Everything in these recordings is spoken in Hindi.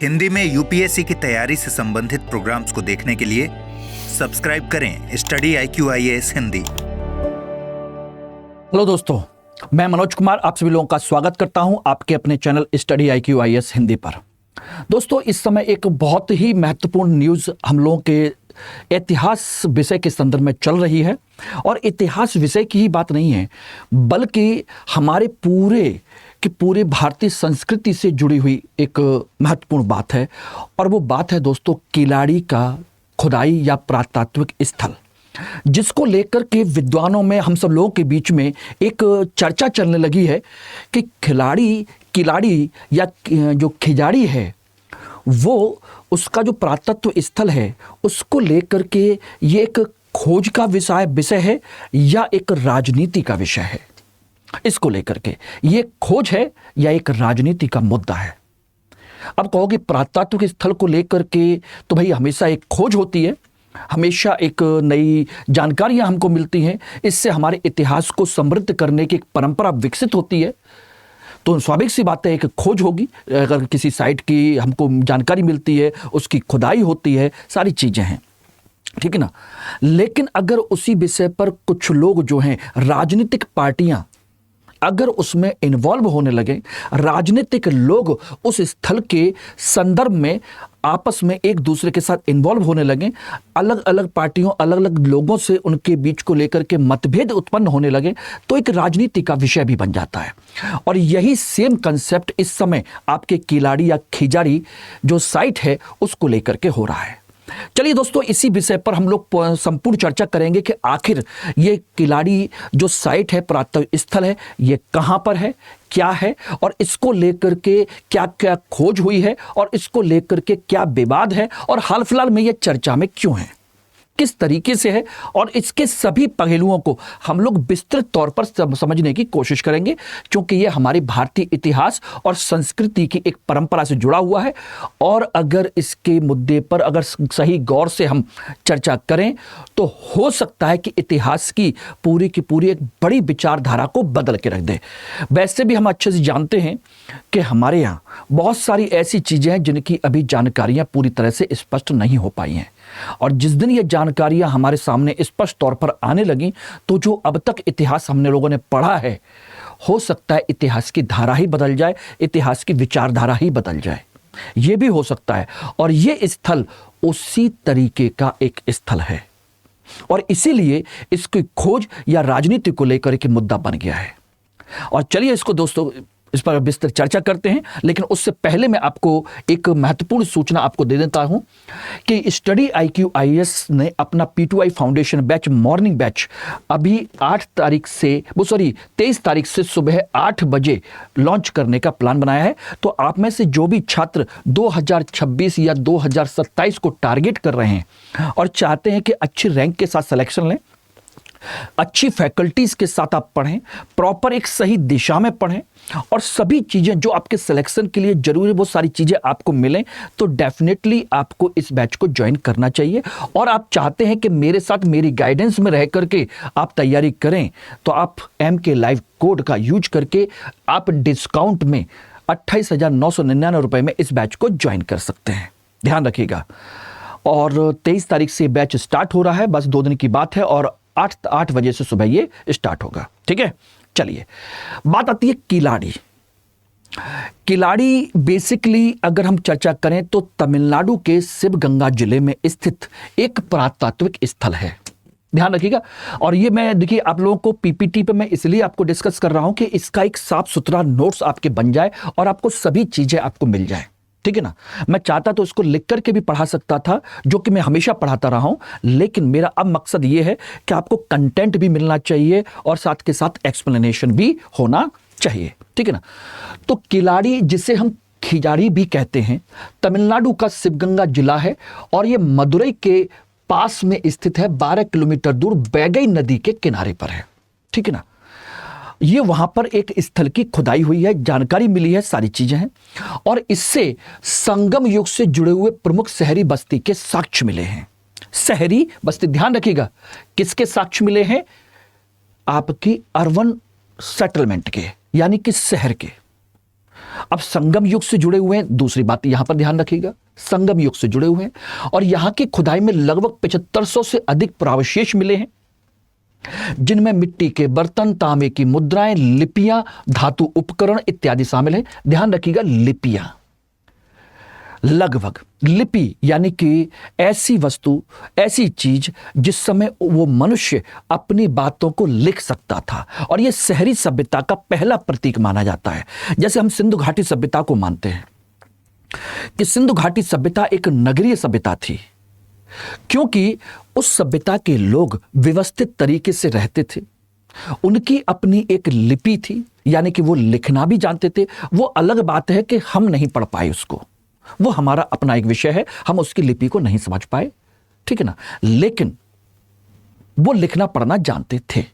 हिंदी में यूपीएससी की तैयारी से संबंधित प्रोग्राम्स को देखने के लिए सब्सक्राइब करें study IQ IAS Hindi. Hello दोस्तों, मैं मनोज कुमार आप सभी लोगों का स्वागत करता हूं आपके अपने channel study IQ IAS Hindi पर। दोस्तों, इस समय एक बहुत ही महत्वपूर्ण न्यूज़ हम लोगों के इतिहास विषय के संदर्भ में चल रही है। और इतिहास विषय की ही बात नहीं है, बल्कि हमारे पूरे भारतीय संस्कृति से जुड़ी हुई एक महत्वपूर्ण बात है। और वो बात है दोस्तों किलाड़ी का खुदाई या पुरातात्विक स्थल, जिसको लेकर के विद्वानों में हम सब लोगों के बीच में एक चर्चा चलने लगी है कि किलाड़ी या जो खिजाड़ी है वो उसका जो पुरातत्व स्थल है उसको लेकर के ये एक खोज का विषय है या एक राजनीति का विषय है। इसको लेकर के ये खोज है या एक राजनीति का मुद्दा है। अब कहोगे पुरातात्विक स्थल को लेकर के तो भाई हमेशा एक खोज होती है, हमेशा एक नई जानकारियां हमको मिलती हैं, इससे हमारे इतिहास को समृद्ध करने की एक परंपरा विकसित होती है। तो स्वाभाविक सी बात है एक खोज होगी, अगर किसी साइट की हमको जानकारी मिलती है, उसकी खुदाई होती है, सारी चीज़ें हैं, ठीक है ना। लेकिन अगर उसी विषय पर कुछ लोग जो हैं राजनीतिक पार्टियां अगर उसमें इन्वॉल्व होने लगे, राजनीतिक लोग उस स्थल के संदर्भ में आपस में एक दूसरे के साथ इन्वॉल्व होने लगे, अलग अलग पार्टियों अलग अलग लोगों से उनके बीच को लेकर के मतभेद उत्पन्न होने लगे, तो एक राजनीति का विषय भी बन जाता है। और यही सेम कंसेप्ट इस समय आपके किलाड़ी या खिजाड़ी जो साइट है उसको लेकर के हो रहा है। चलिए दोस्तों, इसी विषय पर हम लोग संपूर्ण चर्चा करेंगे कि आखिर ये किलाड़ी जो साइट है, पुरातत्व स्थल है, ये कहां पर है, क्या है, और इसको लेकर के क्या क्या खोज हुई है, और इसको लेकर के क्या विवाद है, और हाल फिलहाल में ये चर्चा में क्यों है, किस तरीके से है, और इसके सभी पहलुओं को हम लोग विस्तृत तौर पर समझने की कोशिश करेंगे, क्योंकि ये हमारी भारतीय इतिहास और संस्कृति की एक परंपरा से जुड़ा हुआ है। और अगर इसके मुद्दे पर अगर सही गौर से हम चर्चा करें तो हो सकता है कि इतिहास की पूरी एक बड़ी विचारधारा को बदल के रख दे। वैसे भी हम अच्छे से जानते हैं कि हमारे यहाँ बहुत सारी ऐसी चीज़ें हैं जिनकी अभी जानकारियाँ पूरी तरह से स्पष्ट नहीं हो पाई हैं, और जिस दिन ये जानकारियां हमारे सामने स्पष्ट तौर पर आने लगी तो जो अब तक इतिहास हमने लोगों ने पढ़ा है, हो सकता है इतिहास की धारा ही बदल जाए, इतिहास की विचारधारा ही बदल जाए, ये भी हो सकता है। और ये स्थल उसी तरीके का एक स्थल है, और इसीलिए इसकी खोज या राजनीति को लेकर के मुद्दा बन गया है। और चलिए इसको दोस्तों इस पर विस्तृत चर्चा करते हैं। लेकिन उससे पहले मैं आपको एक महत्वपूर्ण सूचना आपको दे देता हूं कि स्टडी IQ IAS ने अपना P2I foundation batch, morning batch अभी 23 तारीख से सुबह 8 बजे लॉन्च करने का प्लान बनाया है। तो आप में से जो भी छात्र 2026 या 2027 को टारगेट कर रहे हैं और चाहते हैं कि अच्छी रैंक के साथ सिलेक्शन लें, अच्छी फैकल्टीज के साथ आप पढ़ें, प्रॉपर एक सही दिशा में पढ़ें, और सभी चीजें जो आपके सिलेक्शन के लिए जरूरी वो सारी चीजें आपको मिलें, तो डेफिनेटली आपको इस बैच को ज्वाइन करना चाहिए। और आप चाहते हैं कि मेरे साथ मेरी गाइडेंस में रह करके आप तैयारी करें, तो आप MK लाइव कोड का यूज करके आप डिस्काउंट में 28,999 रुपए में इस बैच को ज्वाइन कर सकते हैं। ध्यान रखिएगा। और 23 तारीख से बैच स्टार्ट हो रहा है, बस 2 दिन की बात है, और 8 बजे से सुबह ये स्टार्ट होगा, ठीक है। चलिए बात आती है किलाड़ी बेसिकली अगर हम चर्चा करें तो तमिलनाडु के शिवगंगा जिले में स्थित एक पुरातात्विक स्थल है। ध्यान रखिएगा। और ये मैं देखिए आप लोगों को PPT पे मैं इसलिए आपको डिस्कस कर रहा हूं कि इसका एक साफ सुथरा नोट्स आपके बन जाए और आपको सभी चीजें आपको मिल जाए, ठीक है ना। मैं चाहता तो इसको लिख करके भी पढ़ा सकता था, जो कि मैं हमेशा पढ़ाता रहा हूं, लेकिन मेरा अब मकसद यह है कि आपको कंटेंट भी मिलना चाहिए और साथ के साथ एक्सप्लेनेशन भी होना चाहिए, ठीक है ना। तो किलाड़ी, जिसे हम खिजाड़ी भी कहते हैं, तमिलनाडु का शिवगंगा जिला है, और यह मदुरई के पास में स्थित है, 12 किलोमीटर दूर बैगई नदी के किनारे पर है, ठीक है ना। ये वहां पर एक स्थल की खुदाई हुई है, जानकारी मिली है, सारी चीजें हैं, और इससे संगम युग से जुड़े हुए प्रमुख शहरी बस्ती के साक्ष्य मिले हैं। शहरी बस्ती, ध्यान रखिएगा, किसके साक्ष्य मिले हैं? आपकी अर्बन सेटलमेंट के, यानी कि शहर के। अब संगम युग से जुड़े हुए हैं, दूसरी बात यहां पर ध्यान रखिएगा, संगम युग से जुड़े हुए हैं और यहां की खुदाई में लगभग 7500 से अधिक पुरावशेष मिले हैं, जिनमें मिट्टी के बर्तन, तांबे की मुद्राएं, लिपियां, धातु उपकरण इत्यादि शामिल है। ध्यान रखिएगा, लिपियां, लगभग लिपि यानी कि ऐसी वस्तु, ऐसी चीज जिस समय वो मनुष्य अपनी बातों को लिख सकता था, और यह शहरी सभ्यता का पहला प्रतीक माना जाता है। जैसे हम सिंधु घाटी सभ्यता को मानते हैं कि सिंधु घाटी सभ्यता एक नगरीय सभ्यता थी, क्योंकि उस सभ्यता के लोग व्यवस्थित तरीके से रहते थे, उनकी अपनी एक लिपि थी, यानी कि वो लिखना भी जानते थे। वो अलग बात है कि हम नहीं पढ़ पाए उसको, वो हमारा अपना एक विषय है, हम उसकी लिपि को नहीं समझ पाए, ठीक है ना, लेकिन वो लिखना पढ़ना जानते थे,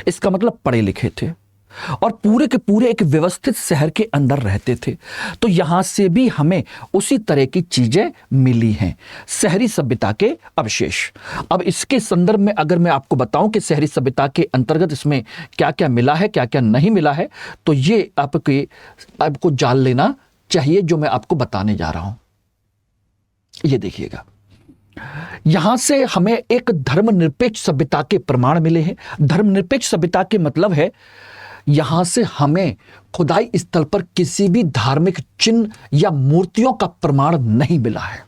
इसका मतलब पढ़े लिखे थे, और पूरे के पूरे एक व्यवस्थित शहर के अंदर रहते थे। तो यहां से भी हमें उसी तरह की चीजें मिली हैं, शहरी सभ्यता के अवशेष। अब इसके संदर्भ में अगर मैं आपको बताऊं कि शहरी सभ्यता के अंतर्गत इसमें क्या क्या मिला है, क्या क्या नहीं मिला है, तो ये आपको जान लेना चाहिए जो मैं आपको बताने जा रहा हूं। ये देखिएगा, यहां से हमें एक धर्मनिरपेक्ष सभ्यता के प्रमाण मिले हैं। धर्मनिरपेक्ष सभ्यता के मतलब है यहां से हमें खुदाई स्थल पर किसी भी धार्मिक चिन्ह या मूर्तियों का प्रमाण नहीं मिला है,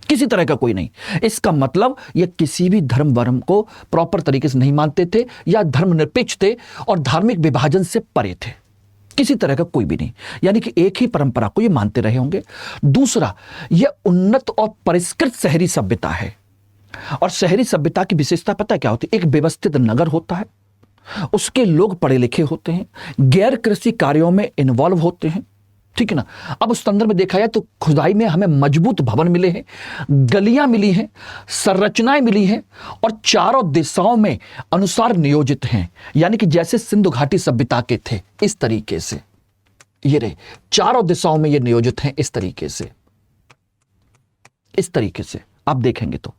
किसी तरह का कोई नहीं। इसका मतलब ये किसी भी धर्म वर्म को प्रॉपर तरीके से नहीं मानते थे या धर्मनिरपेक्ष थे और धार्मिक विभाजन से परे थे, किसी तरह का कोई भी नहीं, यानी कि एक ही परंपरा को ये मानते रहे होंगे। दूसरा, यह उन्नत और परिष्कृत शहरी सभ्यता है, और शहरी सभ्यता की विशेषता पता क्या होती है? एक व्यवस्थित नगर होता है, उसके लोग पढ़े लिखे होते हैं, गैर कृषि कार्यों में इन्वॉल्व होते हैं, ठीक है ना। अब उस संदर्भ में देखा जाए तो खुदाई में हमें मजबूत भवन मिले हैं, गलियां मिली हैं, संरचनाएं मिली हैं, और चारों दिशाओं में अनुसार नियोजित हैं, यानी कि जैसे सिंधु घाटी सभ्यता के थे इस तरीके से ये रहे, चारों दिशाओं में ये नियोजित हैं इस तरीके से आप देखेंगे तो,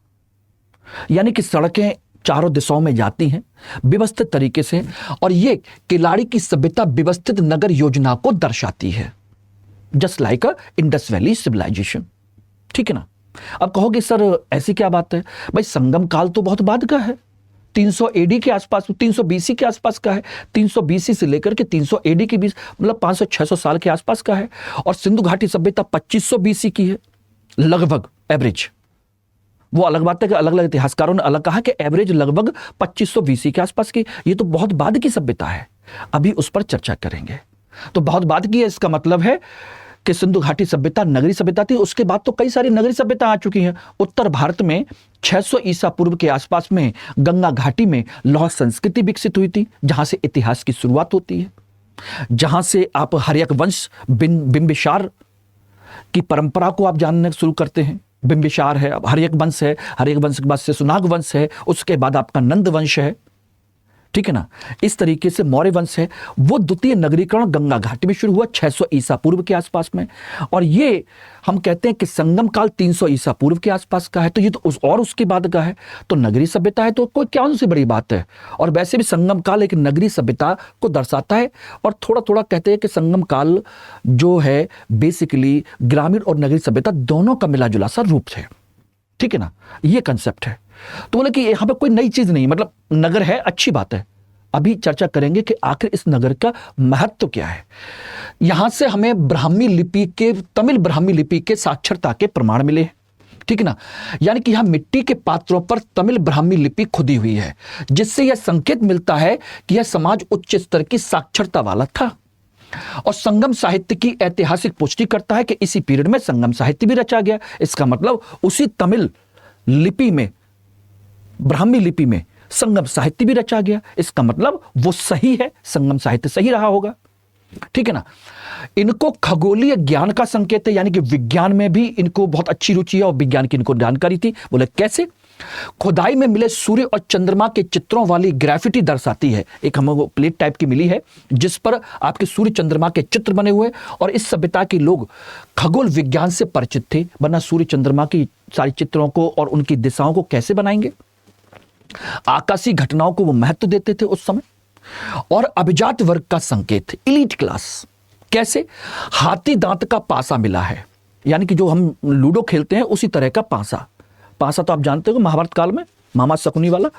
यानी कि सड़कें चारों दिशाओं में जाती हैं व्यवस्थित तरीके से, और ये किलाड़ी की सभ्यता व्यवस्थित नगर योजना को दर्शाती है, just like Indus Valley Civilisation, ठीक है ना। अब कहोगे सर ऐसी क्या बात है? भाई संगम काल तो बहुत बाद का है, 300 एडी के आसपास, 300 बीसी के आसपास का है, 300 बीसी से लेकर के 300 एडी के बीच, मतलब 500-600 साल के आसपास का है, और सिंधु घाटी सभ्यता 2500 बीसी की है लगभग, एवरेज। वो अलग बात है कि अलग अलग इतिहासकारों ने अलग कहा कि एवरेज लगभग 2500 बीसी के आसपास की, ये तो बहुत बाद की सभ्यता है, अभी उस पर चर्चा करेंगे। तो बहुत बाद की है, इसका मतलब है कि सिंधु घाटी सभ्यता नगरी सभ्यता थी। उसके बाद तो कई सारी नगरी सभ्यता आ चुकी हैं। उत्तर भारत में 600 ईसा पूर्व के आसपास में गंगा घाटी में लौह संस्कृति विकसित हुई थी, जहां से इतिहास की शुरुआत होती है, जहां से आप हर्यक वंश बिंबिसार की परंपरा को आप जानने शुरू करते हैं। बिंबिसार है, अब हर्यक वंश है, हर्यक वंश के बाद से सुनाग वंश है, उसके बाद आपका नंद वंश है, ठीक है ना। इस तरीके से मौर्य वंश है। वो द्वितीय नगरीकरण गंगा घाटी में शुरू हुआ 600 ईसा पूर्व के आसपास में, और ये हम कहते हैं कि संगम काल 300 ईसा पूर्व के आसपास का है, तो ये तो उसके बाद का है, तो नगरी सभ्यता है, तो कोई क्या सी बड़ी बात है। और वैसे भी संगम काल एक नगरी सभ्यता को दर्शाता है, और थोड़ा थोड़ा कहते हैं कि संगम काल जो है बेसिकली ग्रामीण और नगरी सभ्यता दोनों का मिला जुला सा रूप है, ठीक है ना, ये कंसेप्ट है। तो बोले कि यहां पर कोई नई चीज नहीं, मतलब नगर है, अच्छी बात है। अभी चर्चा करेंगे कि आखिर इस नगर का महत्व क्या है। यहां से हमें ब्राह्मी लिपि के, तमिल ब्राह्मी लिपि के साक्षरता के प्रमाण मिले हैं, ठीक है ना, यानी कि यहां मिट्टी के पात्रों पर तमिल ब्राह्मी लिपि खुदी हुई है, जिससे यह संकेत मिलता है कि यह समाज उच्च स्तर की साक्षरता वाला था। और संगम साहित्य की ऐतिहासिक पुष्टि करता है कि इसी पीरियड में संगम साहित्य भी रचा गया। इसका मतलब उसी तमिल लिपि में, ब्राह्मी लिपि में संगम साहित्य भी रचा गया, इसका मतलब वो सही है, संगम साहित्य सही रहा होगा, ठीक है ना। इनको खगोलीय ज्ञान का संकेत है, यानी कि विज्ञान में भी इनको बहुत अच्छी रुचि है और विज्ञान की इनको जानकारी थी। बोले कैसे? खुदाई में मिले सूर्य और चंद्रमा के चित्रों वाली ग्राफिटी दर्शाती है, एक हमको प्लेट टाइप की मिली है जिस पर आपके सूर्य चंद्रमा के चित्र बने हुए, और इस सभ्यता के लोग खगोल विज्ञान से परिचित थे, वरना सूर्य चंद्रमा की सारी चित्रों को और उनकी दिशाओं को कैसे बनाएंगे। आकाशीय घटनाओं को वो महत्व देते थे उस समय। और अभिजात वर्ग का संकेत, इलीट क्लास, कैसे? हाथी दांत का पासा मिला है, यानी कि जो हम लूडो खेलते हैं उसी तरह का पासा। पासा तो आप जानते हो महाभारत काल में मामा शकुनी वाला,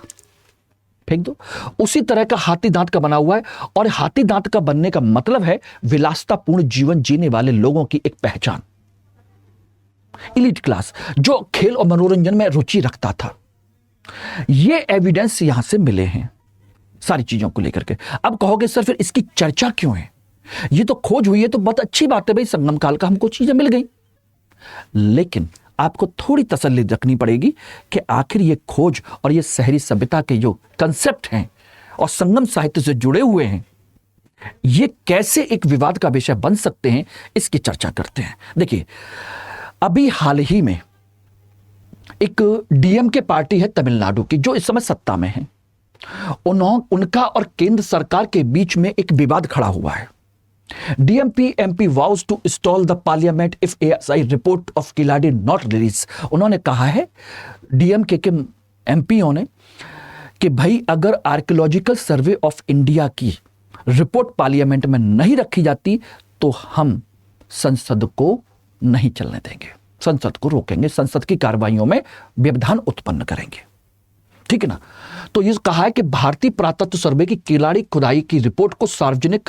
फेंक दो, उसी तरह का हाथी दांत का बना हुआ है। और हाथी दांत का बनने का मतलब है विलासितापूर्ण जीवन जीने वाले लोगों की एक पहचान, इलीट क्लास जो खेल और मनोरंजन में रुचि रखता था। ये एविडेंस यहां से मिले हैं सारी चीजों को लेकर के। अब कहोगे सर फिर इसकी चर्चा क्यों है? ये तो खोज हुई है तो बहुत अच्छी बात है भाई, संगम काल का हमको चीजें मिल गई, लेकिन आपको थोड़ी तसल्ली रखनी पड़ेगी कि आखिर ये खोज और ये शहरी सभ्यता के जो कंसेप्ट हैं और संगम साहित्य से जुड़े हुए हैं, ये कैसे एक विवाद का विषय बन सकते हैं, इसकी चर्चा करते हैं। देखिए, अभी हाल ही में एक डीएमके पार्टी है तमिलनाडु की, जो इस समय सत्ता में है। उनका और केंद्र सरकार के बीच में एक विवाद खड़ा हुआ है। DMP MP vows to stall the parliament if ASI report of Kiladi not released। उन्होंने कहा है DMK के MPओं ने कि भाई अगर आर्कियोलॉजिकल सर्वे ऑफ इंडिया की रिपोर्ट पार्लियामेंट में नहीं रखी जाती तो हम संसद को नहीं चलने देंगे, संसद को रोकेंगे, संसद की कार्रवाइयों में व्यवधान उत्पन्न करेंगे। ठीक है ना? तो ये कहा है कि भारतीय पुरातत्व सर्वे की किलाड़ी खुदाई की रिपोर्ट को सार्वजनिक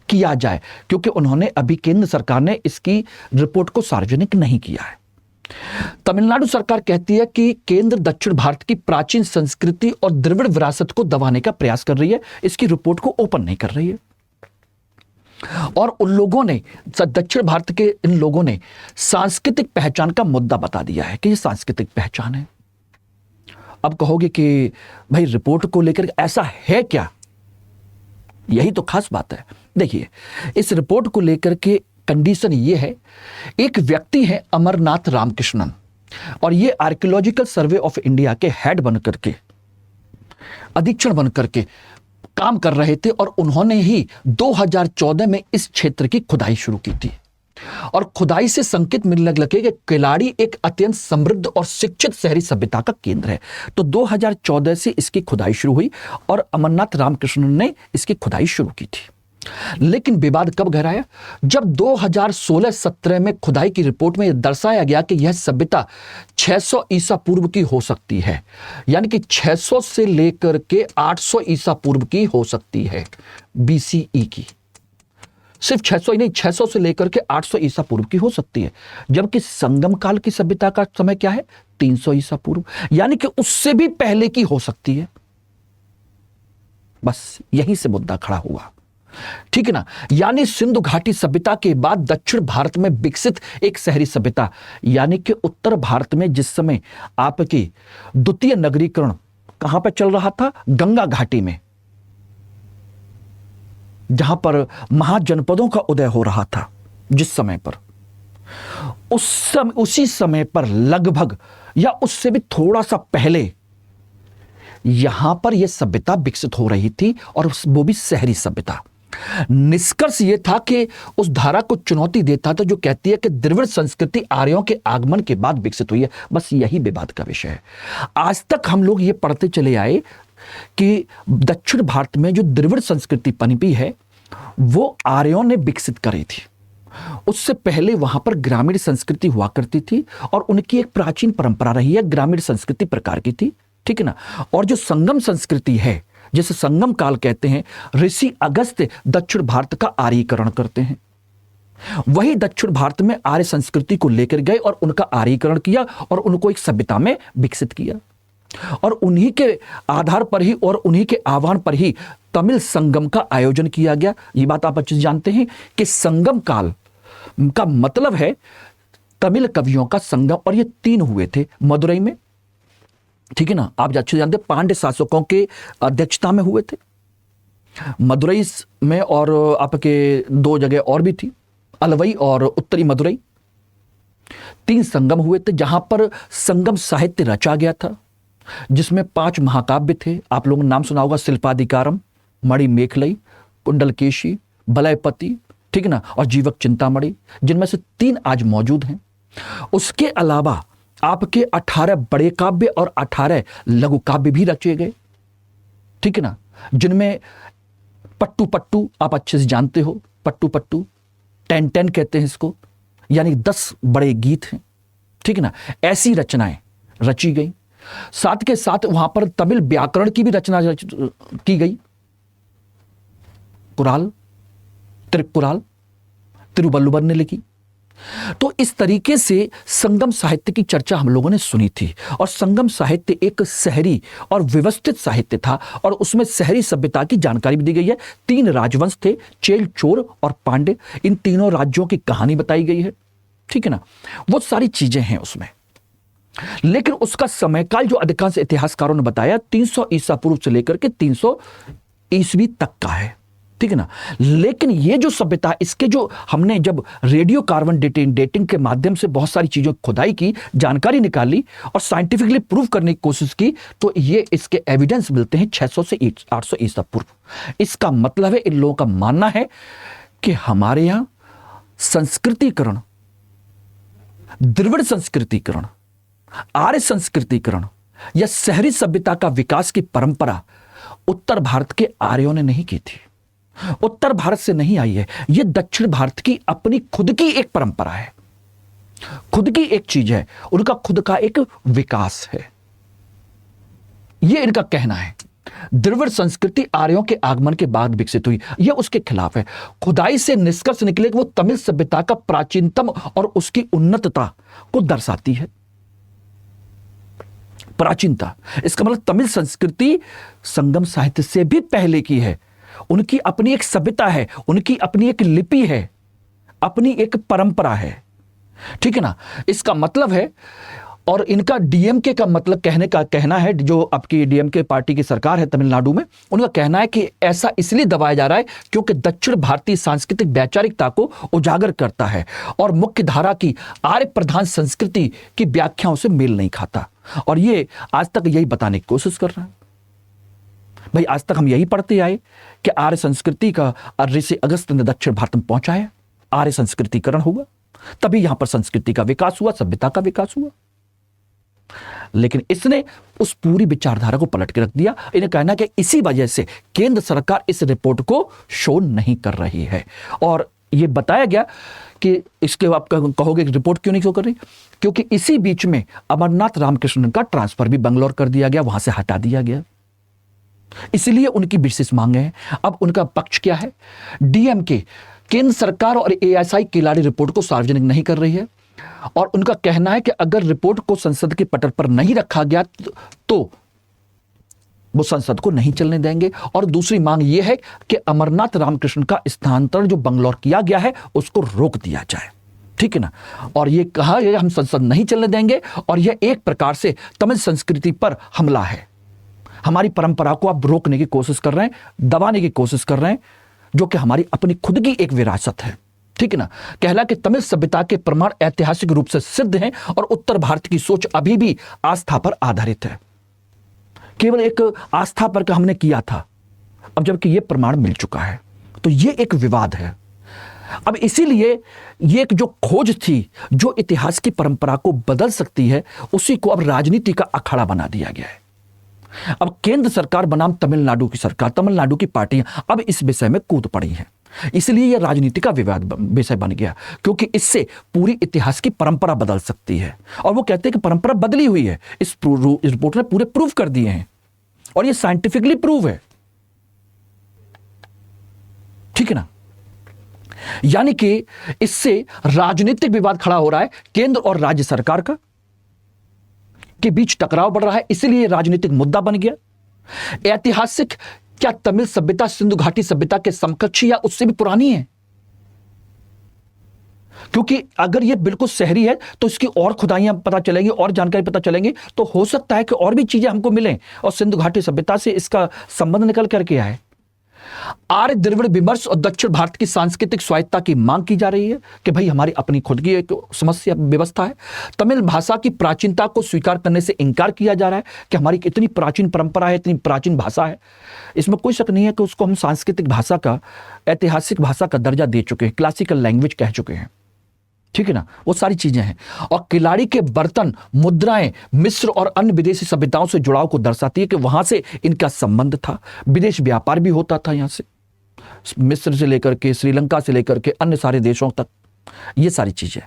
किया जाए, क्योंकि उन्होंने अभी केंद्र सरकार ने इसकी रिपोर्ट को सार्वजनिक नहीं किया है। तमिलनाडु सरकार कहती है कि केंद्र दक्षिण भारत की प्राचीन संस्कृति और द्रविड़ विरासत को दबाने का प्रयास कर रही है, इसकी रिपोर्ट को ओपन नहीं कर रही है। और उन लोगों ने, दक्षिण भारत के इन लोगों ने सांस्कृतिक पहचान का मुद्दा बता दिया है कि यह सांस्कृतिक पहचान है। अब कहोगे कि भाई रिपोर्ट को लेकर ऐसा है क्या? यही तो खास बात है। देखिए, इस रिपोर्ट को लेकर के कंडीशन ये है, एक व्यक्ति है अमरनाथ रामकृष्णन, और ये आर्कियोलॉजिकल सर्वे ऑफ इंडिया के हेड बनकर के, अधीक्षण बनकर के काम कर रहे थे, और उन्होंने ही 2014 में इस क्षेत्र की खुदाई शुरू की थी। और खुदाई से संकेत मिलने लगे कि किलाड़ी एक अत्यंत समृद्ध और शिक्षित शहरी सभ्यता का केंद्र है। तो 2014 से इसकी खुदाई शुरू हुई और अमरनाथ रामकृष्णन ने इसकी खुदाई शुरू की थी। लेकिन विवाद कब गहराया? जब 2016-17 में खुदाई की रिपोर्ट में यह दर्शाया गया कि यह सभ्यता 600 ईसा पूर्व की हो सकती है, यानी कि 600 से लेकर के 800 ईसा पूर्व की हो सकती है, BCE की। सिर्फ 600 ही नहीं, 600 से लेकर के 800 ईसा पूर्व की हो सकती है, जबकि संगम काल की सभ्यता का समय क्या है? 300 ईसा पूर्व, यानी कि उससे भी पहले की हो सकती है। बस यहीं से मुद्दा खड़ा हुआ। ठीक है ना? यानी सिंधु घाटी सभ्यता के बाद दक्षिण भारत में विकसित एक शहरी सभ्यता, यानी कि उत्तर भारत में जिस समय आपकी द्वितीय नगरीकरण कहां पर चल रहा था? गंगा घाटी में, जहां पर महाजनपदों का उदय हो रहा था, जिस समय पर उसी समय पर लगभग या उससे भी थोड़ा सा पहले यहां पर यह सभ्यता विकसित हो रही थी, और वो भी शहरी सभ्यता। निष्कर्ष यह था कि उस धारा को चुनौती देता था जो कहती है कि द्रविड़ संस्कृति आर्यों के आगमन के बाद विकसित हुई है। बस यही विवाद का विषय है। आज तक हम लोग ये पढ़ते चले आए कि दक्षिण भारत में जो द्रविड़ संस्कृति पनपी है वो आर्यों ने विकसित करी थी। उससे पहले वहां पर ग्रामीण संस्कृति हुआ करती थी, और उनकी एक प्राचीन परंपरा रही है, ग्रामीण संस्कृति प्रकार की थी। ठीक है ना? और जो संगम संस्कृति है, जिसे संगम काल कहते हैं, ऋषि अगस्त्य दक्षिण भारत का आर्यीकरण करते हैं। वही दक्षिण भारत में आर्य संस्कृति को लेकर गए और उनका आर्यीकरण किया और उनको एक सभ्यता में विकसित किया, और उन्हीं के आधार पर ही और उन्हीं के आह्वान पर ही तमिल संगम का आयोजन किया गया। ये बात आप अच्छे से जानते हैं कि संगम काल का मतलब है तमिल कवियों का संगम, और ये 3 हुए थे मदुरई में। ठीक है ना? आप अच्छे जानते हैं, पांड्य शासकों के अध्यक्षता में हुए थे मदुरई में, और आपके 2 जगह और भी थी, अलवई और उत्तरी मदुरई। 3 संगम हुए थे जहां पर संगम साहित्य रचा गया था, जिसमें 5 महाकाव्य थे। आप लोगों ने नाम सुना होगा, शिल्पाधिकारम, मणिमेखलई, कुंडलकेशी, बलयपति, ठीक है ना, और जीवक चिंतामणि, जिनमें से 3 आज मौजूद हैं। उसके अलावा आपके 18 बड़े काव्य और 18 लघु काव्य भी रचे गए। ठीक है ना? जिनमें पट्टू पट्टू आप अच्छे से जानते हो, पट्टू पट्टू 10-10 कहते हैं इसको, यानी 10 बड़े गीत हैं, ठीक है ना। ऐसी रचनाएं रची गई। साथ के साथ वहां पर तमिल व्याकरण की भी रचना की गई। कुराल, त्रिपुराल तिरुवल्लुवर ने लिखी। तो इस तरीके से संगम साहित्य की चर्चा हम लोगों ने सुनी थी। और संगम साहित्य एक शहरी और व्यवस्थित साहित्य था, और उसमें शहरी सभ्यता की जानकारी भी दी गई है। 3 राजवंश थे, चेल, चोर और पांडे। इन तीनों राज्यों की कहानी बताई गई है, ठीक है ना। वो सारी चीजें हैं उसमें। लेकिन उसका समयकाल जो अधिकांश इतिहासकारों ने बताया 300 ईसा पूर्व से लेकर के 300 ईस्वी तक का है, ठीक है ना। लेकिन ये जो सभ्यता, इसके जो हमने जब रेडियो कार्बन डेटिंग के माध्यम से बहुत सारी चीजों की खुदाई की, जानकारी निकाली और साइंटिफिकली प्रूव करने की कोशिश की, तो ये इसके एविडेंस मिलते हैं 600 से 800 ईसा पूर्व। इसका मतलब है, इन लोगों का मानना है कि हमारे यहां संस्कृतिकरण, द्रविड़ संस्कृतिकरण, आर्य संस्कृतिकरण या शहरी सभ्यता का विकास की परंपरा उत्तर भारत के आर्यों ने नहीं की थी, उत्तर भारत से नहीं आई है। यह दक्षिण भारत की अपनी खुद की एक परंपरा है, खुद की एक चीज है, उनका खुद का एक विकास है। यह इनका कहना है। द्रविड़ संस्कृति आर्यों के आगमन के बाद विकसित हुई, यह उसके खिलाफ है। खुदाई से निष्कर्ष निकले कि वो तमिल सभ्यता का प्राचीनतम और उसकी उन्नतता को दर्शाती है। प्राचीनता, इसका मतलब तमिल संस्कृति संगम साहित्य से भी पहले की है। उनकी अपनी एक सभ्यता है, उनकी अपनी एक लिपि है, अपनी एक परंपरा है, ठीक है ना। इसका मतलब है, और इनका डीएमके का मतलब कहना है, जो आपकी डीएमके पार्टी की सरकार है तमिलनाडु में, उनका कहना है कि ऐसा इसलिए दबाया जा रहा है क्योंकि दक्षिण भारतीय सांस्कृतिक वैचारिकता को उजागर करता है और मुख्य धारा की आर्य प्रधान संस्कृति की व्याख्याओं से मेल नहीं खाता। और ये आज तक यही बताने की कोशिश कर रहा है। भाई, आज तक हम यही पढ़ते आए कि आर्य संस्कृति का ऋषि अगस्त्य ने दक्षिण भारत में पहुंचाया, आर्य संस्कृतिकरण हुआ, तभी यहां पर संस्कृति का विकास हुआ, सभ्यता का विकास हुआ। लेकिन इसने उस पूरी विचारधारा को पलट के रख दिया। इन्हें कहना है कि इसी वजह से केंद्र सरकार इस रिपोर्ट को शो नहीं कर रही है। और यह बताया गया कि इसके आप कहोगे रिपोर्ट क्यों नहीं शो कर रही, क्योंकि इसी बीच में अमरनाथ रामकृष्णन का ट्रांसफर भी बंगलौर कर दिया गया, वहां से हटा दिया गया। इसलिए उनकी विशेष मांगे हैं। अब उनका पक्ष क्या है? डीएमके केंद्र सरकार और एएसआई किलाड़ी रिपोर्ट को सार्वजनिक नहीं कर रही है, और उनका कहना है कि अगर रिपोर्ट को संसद के पटल पर नहीं रखा गया तो वो संसद को नहीं चलने देंगे। और दूसरी मांग यह है कि अमरनाथ रामकृष्ण का स्थानांतरण जो बंगलौर किया गया है उसको रोक दिया जाए, ठीक है ना। और ये कहा हम संसद नहीं चलने देंगे, और यह एक प्रकार से तमिल संस्कृति पर हमला है। हमारी परंपरा को आप रोकने की कोशिश कर रहे हैं, दबाने की कोशिश कर रहे हैं, जो कि हमारी अपनी खुद की एक विरासत है, ठीक है ना। कहला कि तमिल सभ्यता के प्रमाण ऐतिहासिक रूप से सिद्ध हैं और उत्तर भारत की सोच अभी भी आस्था पर आधारित है। केवल एक आस्था पर हमने किया था, अब जबकि यह प्रमाण मिल चुका है, तो यह एक विवाद है। अब इसीलिए यह एक जो खोज थी जो इतिहास की परंपरा को बदल सकती है, उसी को अब राजनीति का अखाड़ा बना दिया गया है। अब केंद्र सरकार बनाम तमिलनाडु की सरकार, तमिलनाडु की पार्टियां अब इस विषय में कूद पड़ी हैं। इसलिए यह राजनीति का विवाद विषय बन गया, क्योंकि इससे पूरी इतिहास की परंपरा बदल सकती है। और वो कहते हैं कि परंपरा बदली हुई है, इस रिपोर्ट ने पूरे प्रूव कर दिए हैं, और ये साइंटिफिकली प्रूव है, ठीक है ना। यानी कि इससे राजनीतिक विवाद खड़ा हो रहा है, केंद्र और राज्य सरकार का के बीच टकराव बढ़ रहा है, इसलिए राजनीतिक मुद्दा बन गया। ऐतिहासिक, क्या तमिल सभ्यता सिंधु घाटी सभ्यता के समकक्ष या उससे भी पुरानी है? क्योंकि अगर यह बिल्कुल शहरी है तो इसकी और खुदाइयां पता चलेंगी, और जानकारी पता चलेंगी, तो हो सकता है कि और भी चीजें हमको मिलें और सिंधु घाटी सभ्यता से इसका संबंध निकल करके आए। आर्य द्रविड़ विमर्श और दक्षिण भारत की सांस्कृतिक स्वायत्ता की मांग की जा रही है कि भाई हमारी अपनी खुद की एक समस्या व्यवस्था है। तमिल भाषा की प्राचीनता को स्वीकार करने से इनकार किया जा रहा है कि हमारी इतनी प्राचीन परंपरा है, इतनी प्राचीन भाषा है। इसमें कोई शक नहीं है कि उसको हम सांस्कृतिक भाषा का, ऐतिहासिक भाषा का दर्जा दे चुके हैं, क्लासिकल लैंग्वेज कह चुके हैं, ठीक है ना। वो सारी चीजें हैं। और किलाड़ी के बर्तन, मुद्राएं मिस्र और अन्य विदेशी सभ्यताओं से जुड़ाव को दर्शाती है कि वहां से इनका संबंध था, विदेश व्यापार भी होता था यहां से। मिस्र से लेकर के श्रीलंका से लेकर के अन्य सारे देशों तक, ये सारी चीजें।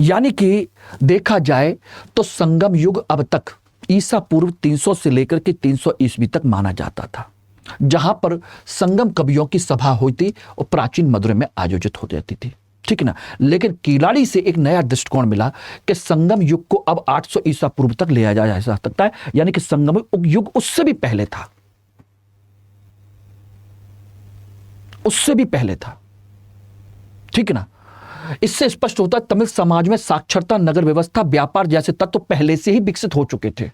यानी कि देखा जाए तो संगम युग अब तक ईसा पूर्व 300 से लेकर के 300 ईस्वी तक माना जाता था, जहां पर संगम कवियों की सभा होती और प्राचीन मदुरै में आयोजित हो जाती थी, ठीक ना। लेकिन कीलाड़ी से एक नया दृष्टिकोण मिला कि संगम युग को अब 800 ईसा पूर्व तक ले जाया जा सकता है, यानी कि संगम युग उससे भी पहले था, उससे भी पहले था, ठीक ना। इससे स्पष्ट होता है तमिल समाज में साक्षरता, नगर व्यवस्था, व्यापार जैसे तत्व पहले से ही विकसित हो चुके थे।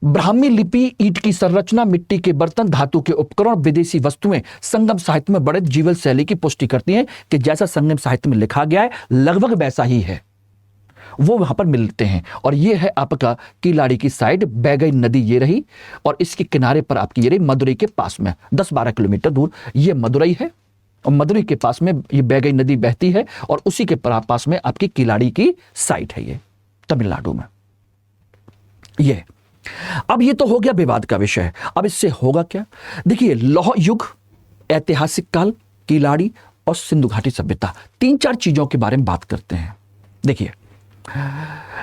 ब्राह्मी लिपि, ईंट की संरचना, मिट्टी के बर्तन, धातु के उपकरण, विदेशी वस्तुएं संगम साहित्य में बड़े जीवन शैली की पुष्टि करती हैं कि जैसा संगम साहित्य में लिखा गया है लगभग वैसा ही है, वो वहां पर मिलते हैं। और ये है आपका कीलाड़ी की साइड, बैगई नदी ये रही, और इसके किनारे पर आपकी ये रही मदुरै के पास में 10-12 किलोमीटर दूर ये मदुरै है, और मदुरै के पास में ये बैगई नदी बहती है, और उसी के पास में आपकी कीलाड़ी की साइट है, ये तमिलनाडु में। ये अब ये तो हो गया विवाद का विषय। अब इससे होगा क्या? देखिए, लौह युग, ऐतिहासिक काल, कीलाड़ी और सिंधु घाटी सभ्यता, 3-4 चीजों के बारे में बात करते हैं। देखिए,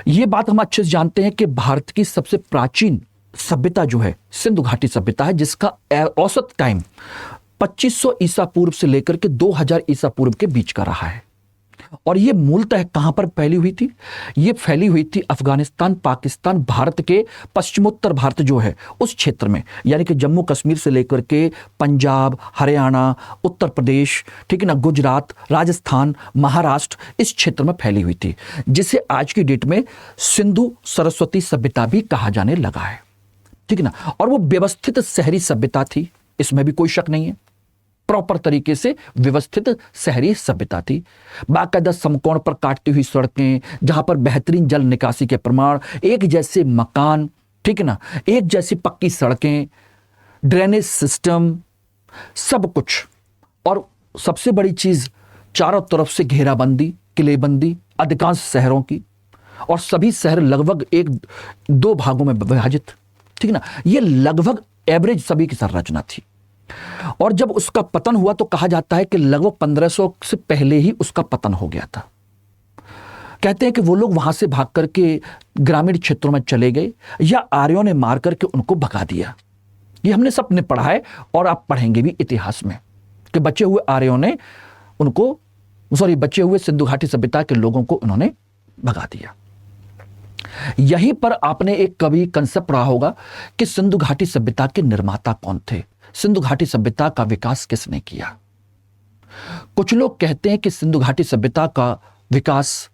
ये बात हम अच्छे से जानते हैं कि भारत की सबसे प्राचीन सभ्यता जो है सिंधु घाटी सभ्यता है, जिसका औसत टाइम 2500 ईसा पूर्व से लेकर के 2000 ईसा पूर्व के बीच का रहा है। और ये मूलतः कहां पर फैली हुई थी? ये फैली हुई थी अफगानिस्तान, पाकिस्तान, भारत के पश्चिमोत्तर भारत जो है उस क्षेत्र में, यानी कि जम्मू कश्मीर से लेकर के पंजाब, हरियाणा, उत्तर प्रदेश, ठीक है ना, गुजरात, राजस्थान, महाराष्ट्र, इस क्षेत्र में फैली हुई थी, जिसे आज की डेट में सिंधु सरस्वती सभ्यता भी कहा जाने लगा है, ठीक है ना। और वो व्यवस्थित शहरी सभ्यता थी, इसमें भी कोई शक नहीं है। प्रॉपर तरीके से व्यवस्थित शहरी सभ्यता थी। बाकायदा समकोण पर काटती हुई सड़कें, जहां पर बेहतरीन जल निकासी के प्रमाण, एक जैसे मकान, ठीक है ना, एक जैसी पक्की सड़कें, ड्रेनेज सिस्टम, सब कुछ। और सबसे बड़ी चीज, चारों तरफ से घेराबंदी, किलेबंदी अधिकांश शहरों की, और सभी शहर लगभग 1-2 भागों में विभाजित, ठीक ना। ये लगभग एवरेज सभी की संरचना थी। और जब उसका पतन हुआ तो कहा जाता है कि लगभग 1500 से पहले ही उसका पतन हो गया था। कहते हैं कि वो लोग वहां से भाग करके ग्रामीण क्षेत्रों में चले गए, या आर्यों ने मार करके उनको भगा दिया। ये हमने सबने पढ़ा है, और आप पढ़ेंगे भी इतिहास में कि बचे हुए आर्यों ने उनको, बचे हुए सिंधु घाटी सभ्यता के लोगों को उन्होंने भगा दिया। यहीं पर आपने एक कभी कंसेप्ट रहा होगा कि सिंधु घाटी सभ्यता के निर्माता कौन थे, सिंधु घाटी सभ्यता का विकास किसने किया। कुछ लोग कहते हैं कि सिंधु घाटी सभ्यता का विकास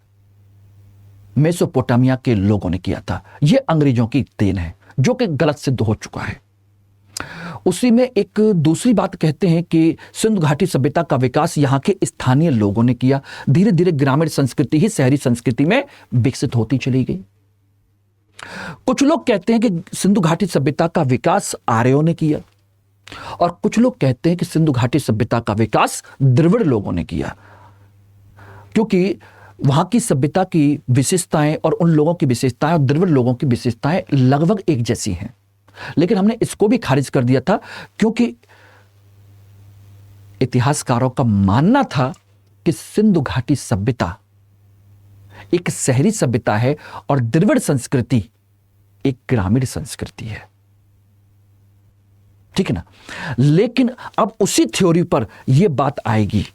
मेसोपोटामिया के लोगों ने किया था। यह अंग्रेजों की देन है, जो कि गलत सिद्ध हो चुका है। उसी में एक दूसरी बात कहते हैं कि सिंधु घाटी सभ्यता का विकास यहां के स्थानीय लोगों ने किया। धीरे धीरे ग्रामीण संस्कृति ही शहरी संस्कृति में विकसित होती चली गई। कुछ लोग कहते हैं कि सिंधु घाटी सभ्यता का विकास आर्यों ने किया, और कुछ लोग कहते हैं कि सिंधु घाटी सभ्यता का विकास द्रविड़ लोगों ने किया, क्योंकि वहां की सभ्यता की विशेषताएं और उन लोगों की विशेषताएं और द्रविड़ लोगों की विशेषताएं लगभग एक जैसी हैं। लेकिन हमने इसको भी खारिज कर दिया था, क्योंकि इतिहासकारों का मानना था कि सिंधु घाटी सभ्यता एक शहरी सभ्यता है और द्रविड़ संस्कृति एक ग्रामीण संस्कृति है, ठीक है ना। लेकिन अब उसी थ्योरी पर यह बात आएगी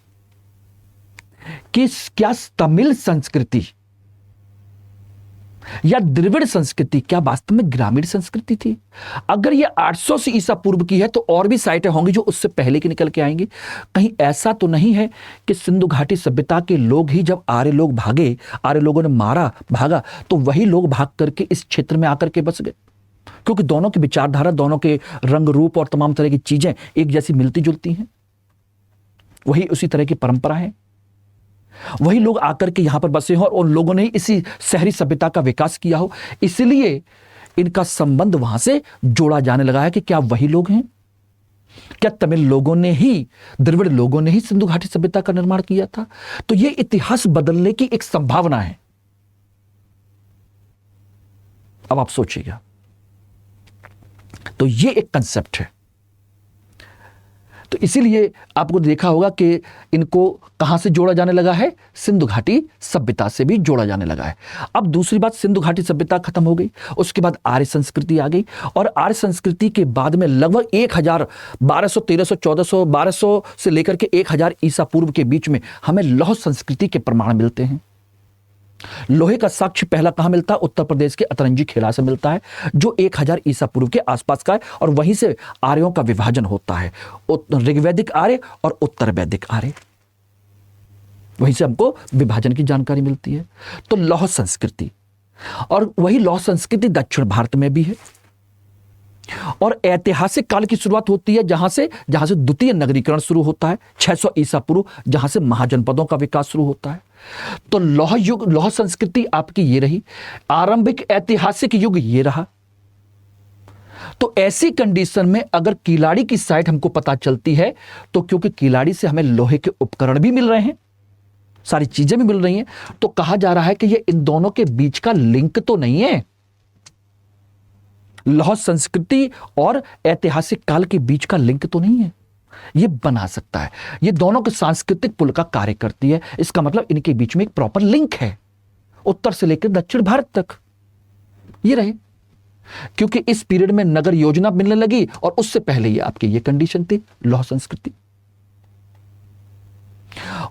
कि क्या तमिल संस्कृति या द्रविड़ संस्कृति क्या वास्तव में ग्रामीण संस्कृति थी? अगर यह 800 से ईसा पूर्व की है तो और भी साइटें होंगी जो उससे पहले की निकल के आएंगी। कहीं ऐसा तो नहीं है कि सिंधु घाटी सभ्यता के लोग ही, जब आर्य लोग भागे, आर्य लोगों ने मारा, भागा, तो वही लोग भाग करके इस क्षेत्र में आकर के बस गए? क्योंकि दोनों की विचारधारा, दोनों के रंग रूप और तमाम तरह की चीजें एक जैसी मिलती जुलती हैं। वही उसी तरह की परंपरा है, वही लोग आकर के यहां पर बसे हो और उन लोगों ने इसी शहरी सभ्यता का विकास किया हो, इसलिए इनका संबंध वहां से जोड़ा जाने लगा है कि क्या वही लोग हैं? क्या तमिल लोगों ने ही, द्रविड़ लोगों ने ही सिंधु घाटी सभ्यता का निर्माण किया था? तो यह इतिहास बदलने की एक संभावना है। अब आप सोचिएगा, तो यह एक कंसेप्ट है। तो इसीलिए आपको देखा होगा कि इनको कहां से जोड़ा जाने लगा है, सिंधु घाटी सभ्यता से भी जोड़ा जाने लगा है। अब दूसरी बात, सिंधु घाटी सभ्यता खत्म हो गई, उसके बाद आर्य संस्कृति आ गई, और आर्य संस्कृति के बाद में लगभग 1000 1200 1300 1400 1200 से लेकर के 1000 ईसा पूर्व के बीच में हमें लौह संस्कृति के प्रमाण मिलते हैं। लोहे का साक्ष्य पहला कहां मिलता है? उत्तर प्रदेश के अतरंजी खेड़ा से मिलता है, जो 1000 ईसा पूर्व के आसपास का है, और वहीं से आर्यों का विभाजन होता है, ऋग्वैदिक आर्य और उत्तर वैदिक आर्य, वहीं से हमको विभाजन की जानकारी मिलती है। तो लौह संस्कृति, और वही लौह संस्कृति दक्षिण भारत में भी है, और ऐतिहासिक काल की शुरुआत होती है जहां से द्वितीय नगरीकरण शुरू होता है 600 ईसा पूर्व, जहां से महाजनपदों का विकास शुरू होता है। तो लौह युग, लौह संस्कृति आपकी ये रही, आरंभिक ऐतिहासिक युग ये रहा। तो ऐसी कंडीशन में अगर कीलाड़ी की साइट हमको पता चलती है, तो क्योंकि कीलाड़ी से हमें लोहे के उपकरण भी मिल रहे हैं, सारी चीजें भी मिल रही हैं, तो कहा जा रहा है कि ये इन दोनों के बीच का लिंक तो नहीं है, लौह संस्कृति और ऐतिहासिक काल के बीच का लिंक तो नहीं है, ये बना सकता है। ये दोनों के सांस्कृतिक पुल का कार्य करती है, इसका मतलब इनके बीच में एक प्रॉपर लिंक है, उत्तर से लेकर दक्षिण भारत तक ये रहे, क्योंकि इस पीरियड में नगर योजना मिलने लगी, और उससे पहले ये आपकी ये कंडीशन थी, लौह संस्कृति।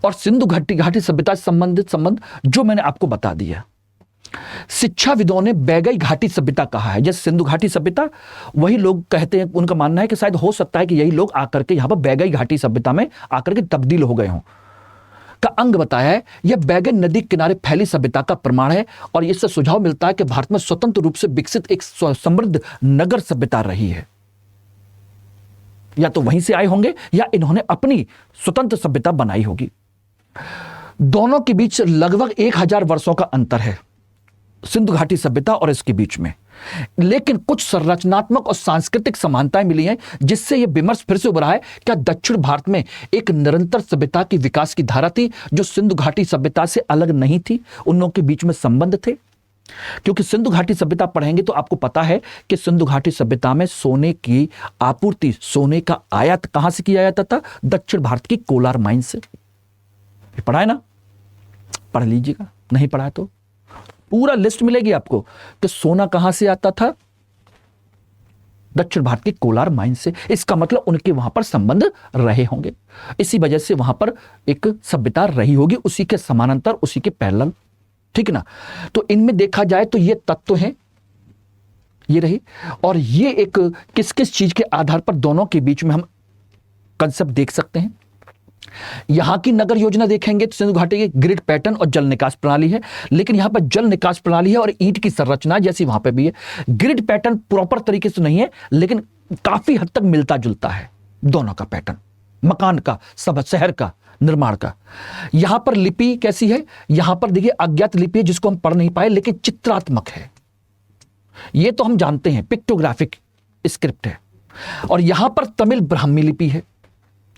और सिंधु घाटी सभ्यता से संबंधित संबंध जो मैंने आपको बता दिया, शिक्षाविदों ने बैगई घाटी सभ्यता कहा है। जैसे सिंधु घाटी सभ्यता, वही लोग कहते हैं, उनका मानना है कि शायद हो सकता है कि यही लोग आकर के यहां पर बैगई घाटी सभ्यता में आकर के तब्दील हो गए हों, का अंग बताया है। यह बैगई नदी किनारे फैली सभ्यता का प्रमाण है, और इससे सुझाव मिलता है कि भारत में स्वतंत्र रूप से विकसित एक समृद्ध नगर सभ्यता रही है। या तो वहीं से आए होंगे, या इन्होंने अपनी स्वतंत्र सभ्यता बनाई होगी। दोनों के बीच लगभग 1000 वर्षों का अंतर है, सिंधु घाटी सभ्यता और इसके बीच में, लेकिन कुछ संरचनात्मक और सांस्कृतिक समानताएं मिली हैं, जिससे यह विमर्श फिर से उभरा है, क्या दक्षिण भारत में एक निरंतर सभ्यता की विकास की धारा थी जो सिंधु घाटी सभ्यता से अलग नहीं थी, उन लोगों के बीच में संबंध थे। क्योंकि सिंधु घाटी सभ्यता पढ़ेंगे तो आपको पता है कि सिंधु घाटी सभ्यता में सोने की आपूर्ति, सोने का आयात कहां से किया जाता था? दक्षिण भारत की कोलार माइन से। पढ़ा है ना? पढ़ लीजिएगा, नहीं पढ़ा है तो पूरा लिस्ट मिलेगी आपको कि सोना कहां से आता था? दक्षिण भारत की कोलार माइन से। इसका मतलब उनके वहां पर संबंध रहे होंगे, इसी वजह से वहां पर एक सभ्यता रही होगी, उसी के समानांतर, उसी के पैरेलल, ठीक ना? तो इनमें देखा जाए तो ये तत्व हैं, ये रही। और ये एक किस किस चीज के आधार पर दोनों के बीच में हम कंसेप्ट देख सकते हैं। यहां की नगर योजना देखेंगे तो सिंधु घाटी की ग्रिड पैटर्न और जल निकास प्रणाली है, लेकिन यहां पर जल निकास प्रणाली है और ईंट की संरचना जैसी वहां पर भी है। ग्रिड पैटर्न प्रॉपर तरीके से नहीं है, लेकिन काफी हद तक मिलता जुलता है दोनों का पैटर्न, मकान का, सब शहर का निर्माण का। यहां पर लिपि कैसी है? यहां पर देखिए अज्ञात लिपि है, जिसको हम पढ़ नहीं पाए, लेकिन चित्रात्मक है, ये तो हम जानते हैं, पिक्टोग्राफिक स्क्रिप्ट है। और यहां पर तमिल ब्राह्मी लिपि है,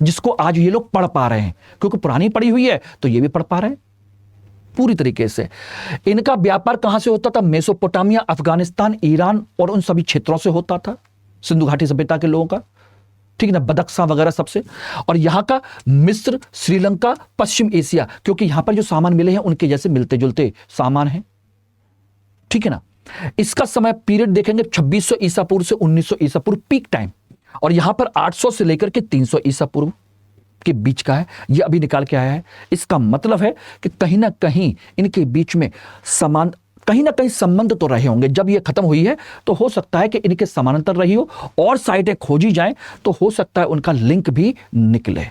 जिसको आज ये लोग पढ़ पा रहे हैं, क्योंकि पुरानी पढ़ी हुई है तो ये भी पढ़ पा रहे हैं पूरी तरीके से। इनका व्यापार कहां से होता था? मेसोपोटामिया, अफगानिस्तान, ईरान और उन सभी क्षेत्रों से होता था सिंधु घाटी सभ्यता के लोगों का, ठीक ना, बदख्शां वगैरह सबसे। और यहां का मिस्र, श्रीलंका, पश्चिम एशिया, क्योंकि यहां पर जो सामान मिले हैं उनके जैसे मिलते जुलते सामान हैं, ठीक है ना। इसका समय पीरियड देखेंगे 2600 ईसा पूर्व से 1900 ईसा पूर्व, पीक टाइम। और यहां पर 800 से लेकर के 300 ईसा पूर्व के बीच का है, यह अभी निकाल के आया है। इसका मतलब है कि कहीं ना कहीं इनके बीच में समान, कहीं ना कहीं संबंध तो रहे होंगे। जब यह खत्म हुई है तो हो सकता है कि इनके समानांतर रही हो, और साइटें खोजी जाएं तो हो सकता है उनका लिंक भी निकले।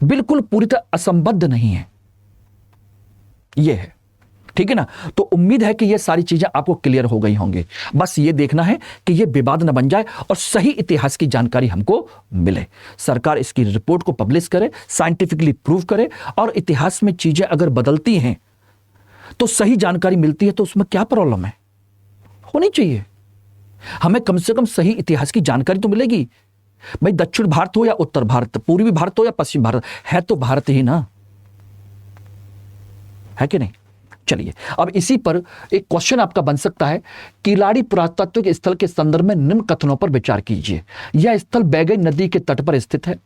बिल्कुल पूरी तरह असंबद्ध नहीं है, यह है, ठीक है ना। तो उम्मीद है कि ये सारी चीजें आपको क्लियर हो गई होंगी। बस ये देखना है कि ये विवाद न बन जाए और सही इतिहास की जानकारी हमको मिले। सरकार इसकी रिपोर्ट को पब्लिश करे, साइंटिफिकली प्रूव करे, और इतिहास में चीजें अगर बदलती हैं तो सही जानकारी मिलती है, तो उसमें क्या प्रॉब्लम है? होनी चाहिए। हमें कम से कम सही इतिहास की जानकारी तो मिलेगी। भाई दक्षिण भारत हो या उत्तर भारत, पूर्वी भारत हो या पश्चिम भारत, है तो भारत ही ना, है कि नहीं? चलिए, अब इसी पर एक क्वेश्चन आपका बन सकता है, किलाड़ी पुरातात्विक स्थल के संदर्भ में निम्न कथनों पर विचार कीजिए। यह स्थल बैगई नदी के तट पर स्थित है।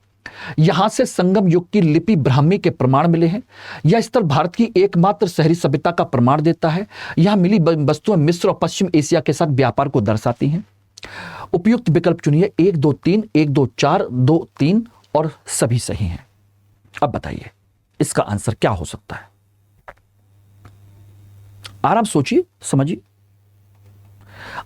यहां से संगम युग की लिपि ब्राह्मी के प्रमाण मिले हैं। यह स्थल भारत की एकमात्र शहरी सभ्यता का प्रमाण देता है। यहां मिली वस्तुएं मिस्र और पश्चिम एशिया के साथ व्यापार को दर्शाती हैं। उपयुक्त विकल्प चुनिए, 1 2 3, 1 2 4, 2 3 और सभी सही हैं। अब बताइए इसका आंसर क्या हो सकता है? आराम सोचिए, समझिए।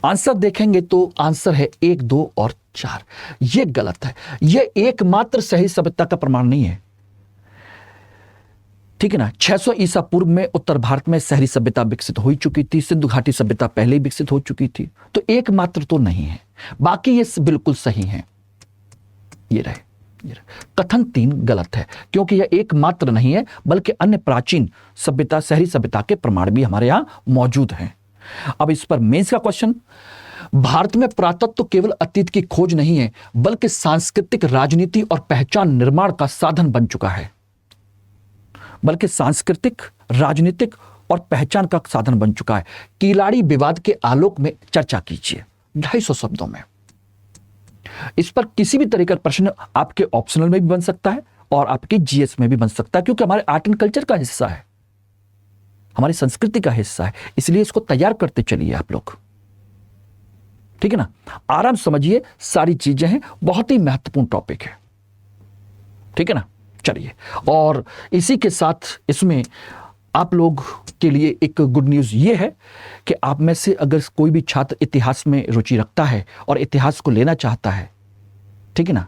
आंसर देखेंगे तो आंसर है 1 2 और 4। यह गलत है। यह एकमात्र सही सभ्यता का प्रमाण नहीं है, ठीक है ना। 600 ईसा पूर्व में उत्तर भारत में शहरी सभ्यता विकसित हो चुकी थी। सिंधु घाटी सभ्यता पहले ही विकसित हो चुकी थी। तो एकमात्र तो नहीं है, बाकी ये बिल्कुल सही है। ये रहे कथन 3 गलत है, क्योंकि यह एकमात्र नहीं है, बल्कि अन्य प्राचीन सभ्यता, शहरी सभ्यता के प्रमाण भी हमारे यहां मौजूद हैं। अब इस पर मेंस का क्वेश्चन, भारत में पुरातत्व केवल अतीत की खोज नहीं है, बल्कि सांस्कृतिक, राजनीति और पहचान निर्माण का साधन बन चुका है। बल्कि सांस्कृतिक, राजनीतिक और पहचान का साधन बन चुका है। किलाड़ी विवाद के आलोक में चर्चा कीजिए 250 शब्दों में। इस पर किसी भी तरह का प्रश्न आपके ऑप्शनल में भी बन सकता है और आपके जीएस में भी बन सकता है, क्योंकि हमारे आर्ट एंड कल्चर का हिस्सा है, हमारी संस्कृति का हिस्सा है। इसलिए इसको तैयार करते चलिए आप लोग, ठीक है ना। आराम समझिए, सारी चीजें हैं, बहुत ही महत्वपूर्ण टॉपिक है, ठीक है ना। चलिए, और इसी के साथ इसमें आप लोग के लिए एक गुड न्यूज़ ये है कि आप में से अगर कोई भी छात्र इतिहास में रुचि रखता है और इतिहास को लेना चाहता है, ठीक है ना,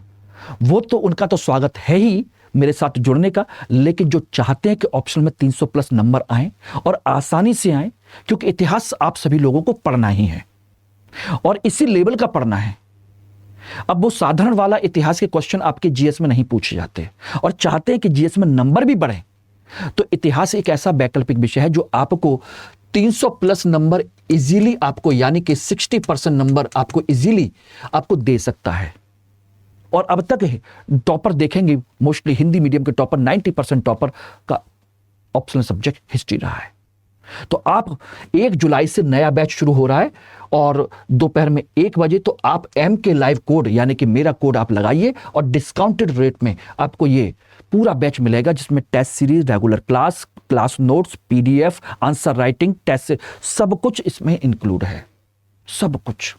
वो तो उनका तो स्वागत है ही मेरे साथ जुड़ने का। लेकिन जो चाहते हैं कि ऑप्शन में 300 प्लस नंबर आए और आसानी से आए, क्योंकि इतिहास आप सभी लोगों को पढ़ना ही है और इसी लेवल का पढ़ना है। अब वो साधारण वाला इतिहास के क्वेश्चन आपके जीएस में नहीं पूछे जाते और चाहते हैं कि जीएस में नंबर भी बढ़े, तो इतिहास एक ऐसा वैकल्पिक विषय है जो आपको 300 प्लस नंबर इजीली आपको, यानी कि 60% नंबर आपको इजीली आपको दे सकता है। और अब तक टॉपर देखेंगे, मोस्टली हिंदी मीडियम के टॉपर, 90% टॉपर का ऑप्शनल सब्जेक्ट हिस्ट्री रहा है। तो आप 1 जुलाई से नया बैच शुरू हो रहा है और दोपहर में 1 बजे, तो आप एम के लाइव कोड, यानी कि मेरा कोड आप लगाइए और डिस्काउंटेड रेट में आपको ये पूरा बैच मिलेगा, जिसमें test series, regular class, class notes, PDF, answer writing, test, सब कुछ इसमें इंक्लूड है। सब कुछ,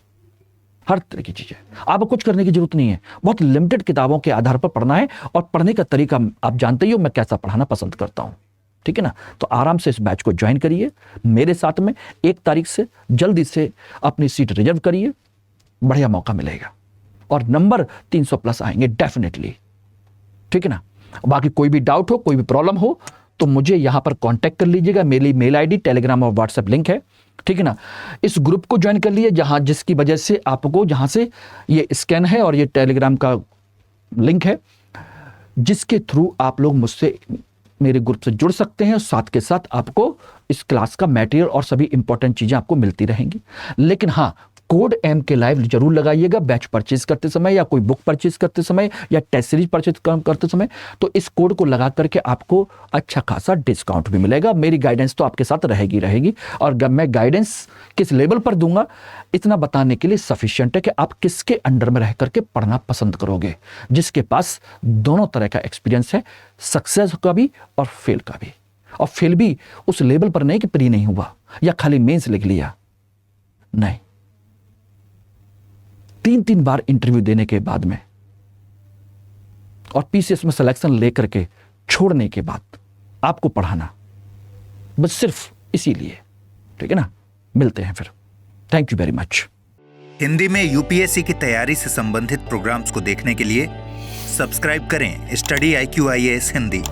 हर तरह की चीजें। आपको कुछ करने की जरूरत नहीं है, बहुत लिमिटेड किताबों के आधार पर पढ़ना है। और पढ़ने का तरीका आप जानते ही हो मैं कैसा पढ़ाना पसंद करता हूं, ठीक है ना। तो आराम से इस बैच को ज्वाइन करिए मेरे साथ में। 1 तारीख से जल्दी से अपनी सीट रिजर्व करिए, बढ़िया मौका मिलेगा और नंबर 300 प्लस आएंगे डेफिनेटली, ठीक है ना। बाकी कोई भी डाउट हो, कोई भी प्रॉब्लम हो, तो मुझे यहां पर कांटेक्ट कर लीजिएगा। मेरी मेल आईडी, टेलीग्राम और व्हाट्सएप लिंक है, ठीक है ना। इस ग्रुप को ज्वाइन कर लिए, जहां जिसकी वजह से आपको, जहां से ये स्कैन है और ये टेलीग्राम का लिंक है, जिसके थ्रू आप लोग मुझसे, मेरे ग्रुप से जुड़ सकते हैं। और साथ के साथ आपको इस क्लास का मटेरियल और सभी इंपॉर्टेंट चीजें आपको मिलती रहेंगी। लेकिन हाँ, कोड एम के लाइव जरूर लगाइएगा बैच परचेज करते समय, या कोई बुक परचेज करते समय, या टेस्ट सीरीज परचेज करते समय। तो इस कोड को लगा करके आपको अच्छा खासा डिस्काउंट भी मिलेगा। मेरी गाइडेंस तो आपके साथ रहेगी। और मैं गाइडेंस किस लेवल पर दूंगा, इतना बताने के लिए सफिशिएंट है कि आप किसके अंडर में रह करके पढ़ना पसंद करोगे, जिसके पास दोनों तरह का एक्सपीरियंस है, सक्सेस का भी और फेल का भी। और फेल भी उस लेवल पर नहीं कि प्री नहीं हुआ या खाली मेंस लिख लिया, नहीं, 3 बार इंटरव्यू देने के बाद में और पीसीएस में सिलेक्शन लेकर के छोड़ने के बाद आपको पढ़ाना, बस सिर्फ इसीलिए, ठीक है ना। मिलते हैं फिर, thank you very much. Hindi में यूपीएससी की तैयारी से संबंधित प्रोग्राम्स को देखने के लिए सब्सक्राइब करें स्टडी IQ IAS हिंदी।